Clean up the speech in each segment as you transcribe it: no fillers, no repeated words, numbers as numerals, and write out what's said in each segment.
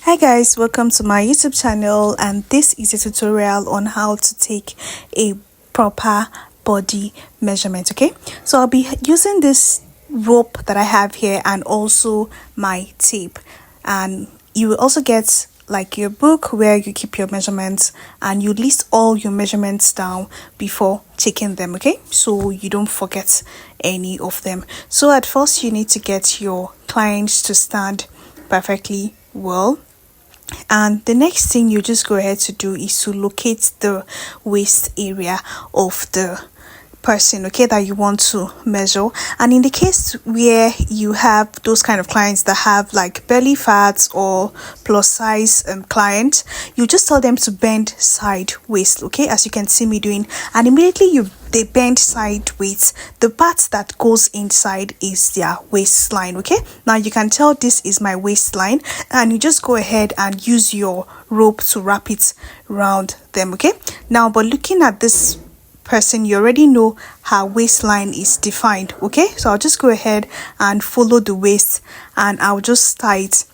Hi guys, welcome to my YouTube channel, and this is a tutorial on how to take a proper body measurement. Okay, so I'll be using this rope that I have here and also my tape, and you will also get like your book where you keep your measurements and you list all your measurements down before taking them. Okay, so you don't forget any of them. So at first you need to get your clients to stand perfectly well, and the next thing you just go ahead to do is to locate the waist area of the person, okay, that you want to measure. And in the case where you have those kind of clients that have like belly fats or plus size clients, you just tell them to bend sideways, okay, as you can see me doing, and immediately they bend sideways, the part that goes inside is their waistline. Okay, now you can tell this is my waistline, and you just go ahead and use your rope to wrap it around them. Okay, now but looking at this person, you already know her waistline is defined. Okay, so I'll just go ahead and follow the waist, and I'll just tie it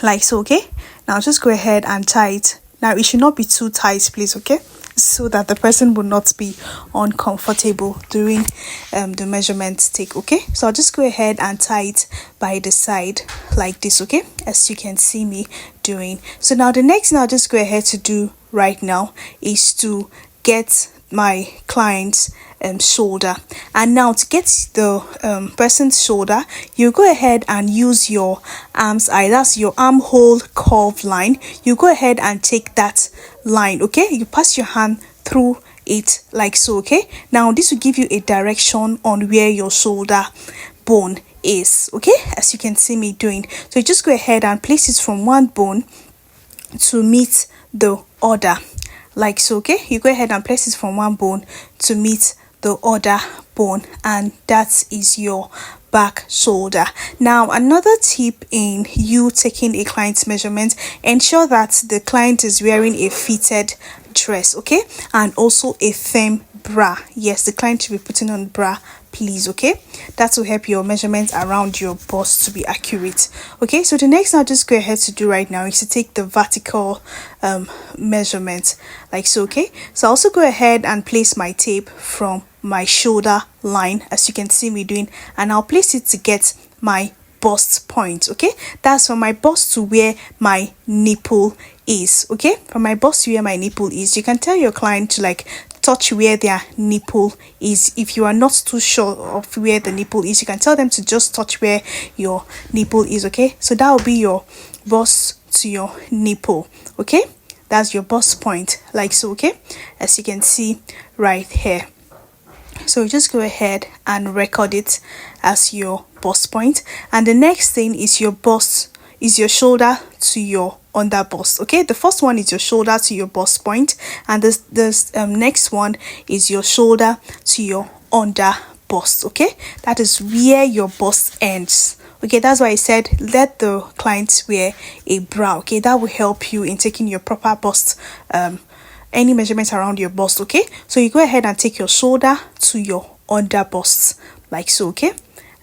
like so. Okay, now just go ahead and tie it. Now it should not be too tight, please, okay, so that the person will not be uncomfortable during the measurement take. Okay, so I'll just go ahead and tie it by the side like this, okay, as you can see me doing. So now the next thing I'll just go ahead to do right now is to get my client's shoulder. And now to get the person's shoulder, you go ahead and use your arms eye, that's your armhole curve line. You go ahead and take that line, okay, you pass your hand through it like so. Okay, now this will give you a direction on where your shoulder bone is, okay, as you can see me doing. So you just go ahead and place it from one bone to meet the other like so. Okay, you go ahead and place it from one bone to meet the other bone, and that is your back shoulder. Now another tip in you taking a client's measurement, ensure that the client is wearing a fitted dress, okay, and also a firm bra. Yes, the client should be putting on bra, please, okay, that will help your measurements around your bust to be accurate. Okay, so the next thing I'll just go ahead to do right now is to take the vertical measurement like so. Okay, so I also go ahead and place my tape from my shoulder line, as you can see me doing, and I'll place it to get my bust point. Okay, that's from my bust to where my nipple is. Okay, from my bust to where my nipple is, you can tell your client to like touch where their nipple is. If you are not too sure of where the nipple is, you can tell them to just touch where your nipple is. Okay, so that will be your bust to your nipple. Okay, that's your bust point like so. Okay, as you can see right here. So just go ahead and record it as your bust point, and the next thing is your bust is your shoulder to your under bust. Okay, the first one is your shoulder to your bust point, and this next one is your shoulder to your under bust. Okay, that is where your bust ends. Okay, that's why I said let the client wear a bra. Okay, that will help you in taking your proper bust any measurements around your bust. Okay, so you go ahead and take your shoulder to your under bust like so. Okay,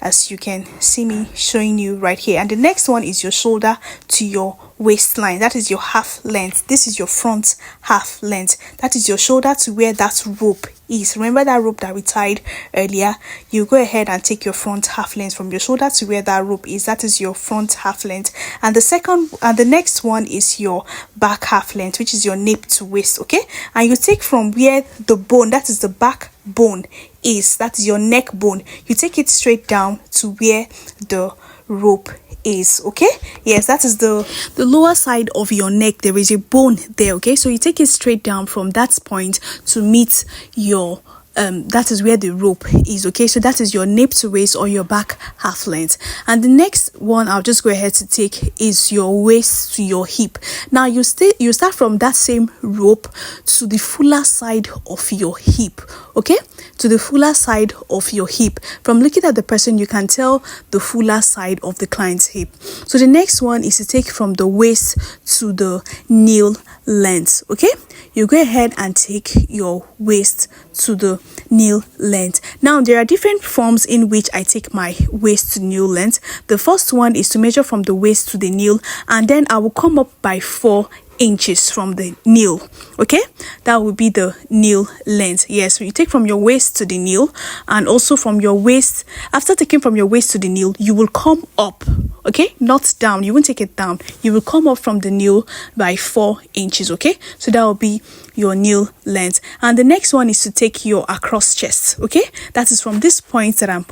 as you can see me showing you right here, and the next one is your shoulder to your waistline, that is your half length. This is your front half length, that is your shoulder to where that rope is. Remember that rope that we tied earlier? You go ahead and take your front half length from your shoulder to where that rope is, that is your front half length. And the next one is your back half length, which is your nape to waist. Okay, and you take from where the bone, that is the back bone is, that is your neck bone, you take it straight down to where the rope is. Okay, yes, that is the lower side of your neck, there is a bone there. Okay, so you take it straight down from that point to meet your that is where the rope is. Okay, so that is your nape to waist or your back half length. And the next one I'll just go ahead to take is your waist to your hip. Now you start from that same rope to the fuller side of your hip. Okay, to the fuller side of your hip. From looking at the person, you can tell the fuller side of the client's hip. So the next one is to take from the waist to the nail length. Okay, you go ahead and take your waist to the nail length. Now there are different forms in which I take my waist to nail length. The first one is to measure from the waist to the nail, and then I will come up by 4 inches from the nail. Okay, that will be the nail length. Yes, so you take from your waist to the nail, and also from your waist. After taking from your waist to the nail, you will come up, okay, not down. You won't take it down. You will come up from the nail by 4 inches. Okay, so that will be your nail length. And the next one is to take your across chest. Okay, that is from this point that I'm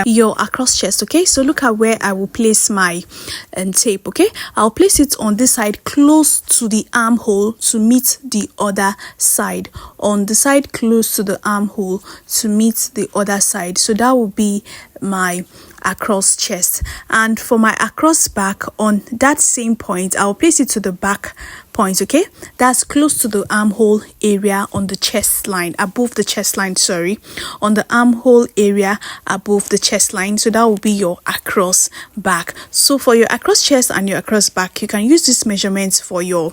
your across chest. Okay, so look at where I will place my tape. Okay, I'll place it on this side close to the armhole to meet the other side, on the side close to the armhole to meet the other side. So that will be my across chest. And for my across back, on that same point, I'll place it to the back point. Okay, that's close to the armhole area on the chest line, above the chest line, sorry, on the armhole area above the chest line. So that will be your across back. So for your across chest and your across back, you can use this measurement for your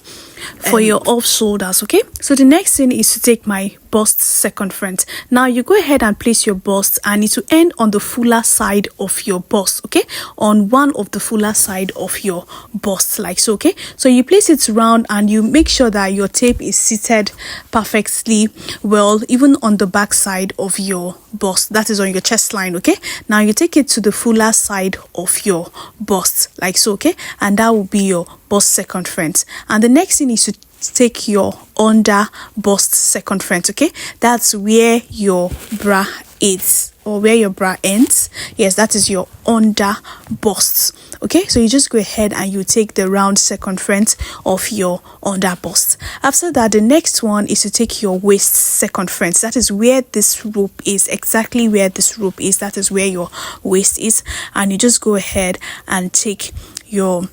off shoulders. Okay, so the next thing is to take my bust circumference. Now you go ahead and place your bust, and it will end on the fuller side of your bust. Okay, on one of the fuller side of your bust, like so. Okay, so you place it round, and you make sure that your tape is seated perfectly well, even on the back side of your bust, that is on your chest line. Okay, now you take it to the fuller side of your bust, like so. Okay, and that will be your bust circumference. And the next thing is to take your under bust circumference. Okay, that's where your bra is, or where your bra ends. Yes, that is your under bust. Okay, so you just go ahead and you take the round circumference of your under bust. After that, the next one is to take your waist circumference. That is where this rope is, exactly where this rope is. That is where your waist is, and you just go ahead and take your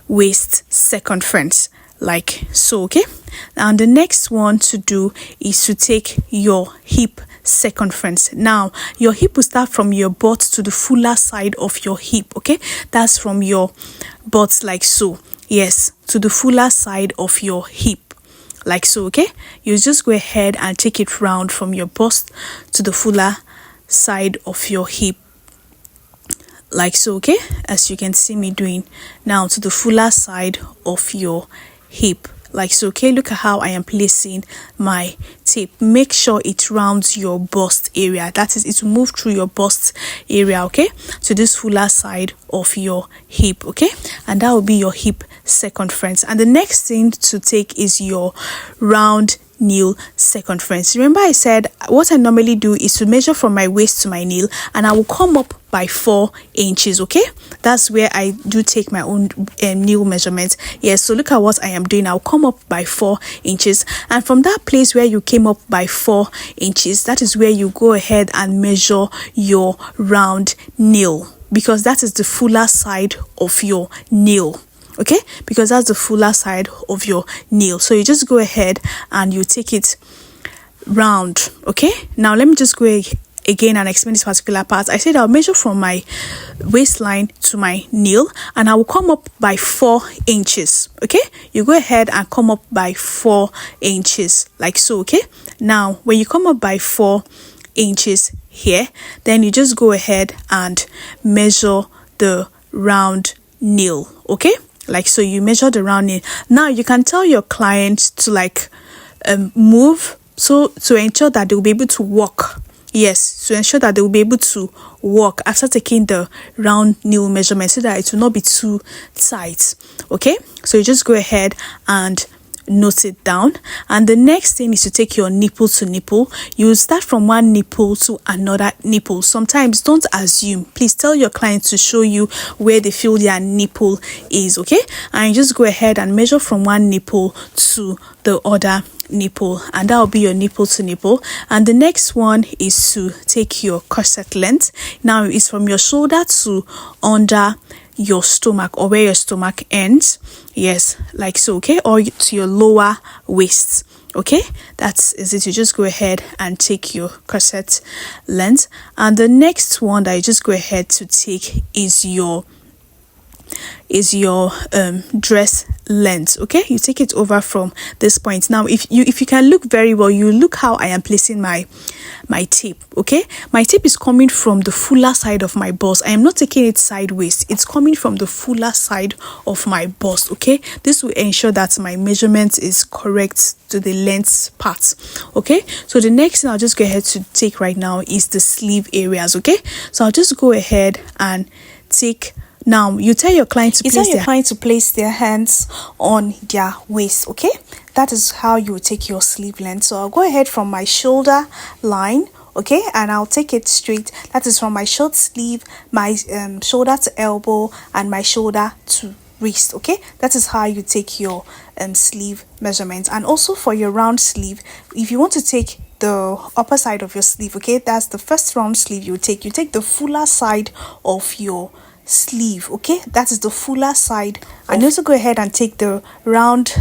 waist circumference, like so. Okay, and the next one to do is to take your hip circumference. Now your hip will start from your butt to the fuller side of your hip. Okay, that's from your butt, like so. Yes, to the fuller side of your hip, like so. Okay, you just go ahead and take it round from your bust to the fuller side of your hip, like so. Okay, as you can see me doing now, to the fuller side of your hip, like so. Okay, look at how I am placing my tape. Make sure it rounds your bust area, that is, it will move through your bust area, okay, to this fuller side of your hip. Okay, and that will be your hip circumference. And the next thing to take is your round nail circumference. Remember, I said what I normally do is to measure from my waist to my nail, and I will come up by 4 inches. Okay, that's where I do take my own nail measurements. Yes, so look at what I am doing. I'll come up by 4 inches, and from that place where you came up by 4 inches, that is where you go ahead and measure your round nail, because that is the fuller side of your nail. Okay, because that's the fuller side of your nail. So you just go ahead and you take it round. Okay, now let me just go again and explain this particular part. I said I'll measure from my waistline to my nail, and I will come up by 4 inches. Okay, you go ahead and come up by 4 inches, like so. Okay, now when you come up by 4 inches here, then you just go ahead and measure the round nail. Okay, like so. You measure the round nail. Now you can tell your client to like move, so to ensure that they will be able to walk. Yes, to ensure that they will be able to walk after taking the round nail measurement, so that it will not be too tight. Okay, so you just go ahead and note it down. And the next thing is to take your nipple to nipple. You start from one nipple to another nipple. Sometimes don't assume, please tell your client to show you where they feel their nipple is. Okay, and you just go ahead and measure from one nipple to the other nipple, and that will be your nipple to nipple. And the next one is to take your corset length. Now it's from your shoulder to under your stomach, or where your stomach ends. Yes, like so. Okay, or to your lower waist. Okay, that's it. You just go ahead and take your corset length. And the next one that you just go ahead to take is your is your dress length. Okay, you take it over from this point. Now if you can look very well, you look how I am placing my tape. Okay, my tape is coming from the fuller side of my bust. I am not taking it sideways, it's coming from the fuller side of my bust. Okay, this will ensure that my measurement is correct to the length part. Okay, so the next thing I'll just go ahead to take right now is the sleeve areas. Okay, so I'll just go ahead and take. Now you tell your client to place their hands on their waist. Okay, that is how you take your sleeve length. So I'll go ahead from my shoulder line, okay, and I'll take it straight. That is from my short sleeve, my shoulder to elbow, and my shoulder to wrist. Okay, that is how you take your sleeve measurements. And also for your round sleeve, if you want to take the upper side of your sleeve, okay, that's the first round sleeve you take the fuller side of your sleeve. Okay, that is the fuller side. And also go ahead and take the round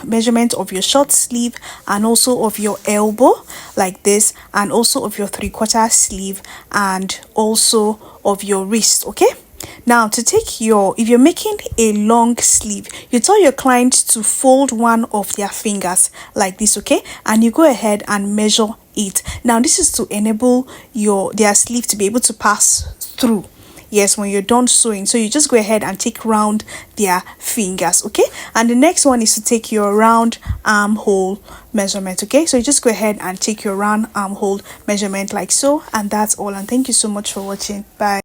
measurement of your short sleeve, and also of your elbow like this, and also of your 3/4 sleeve, and also of your wrist. Okay, now to take your, if you're making a long sleeve, you tell your client to fold one of their fingers like this. Okay, and you go ahead and measure it. Now this is to enable their sleeve to be able to pass through. Yes, when you're done sewing, so you just go ahead and take round their fingers. Okay, and the next one is to take your round armhole measurement. Okay, so you just go ahead and take your round armhole measurement like so, and that's all. And thank you so much for watching. Bye.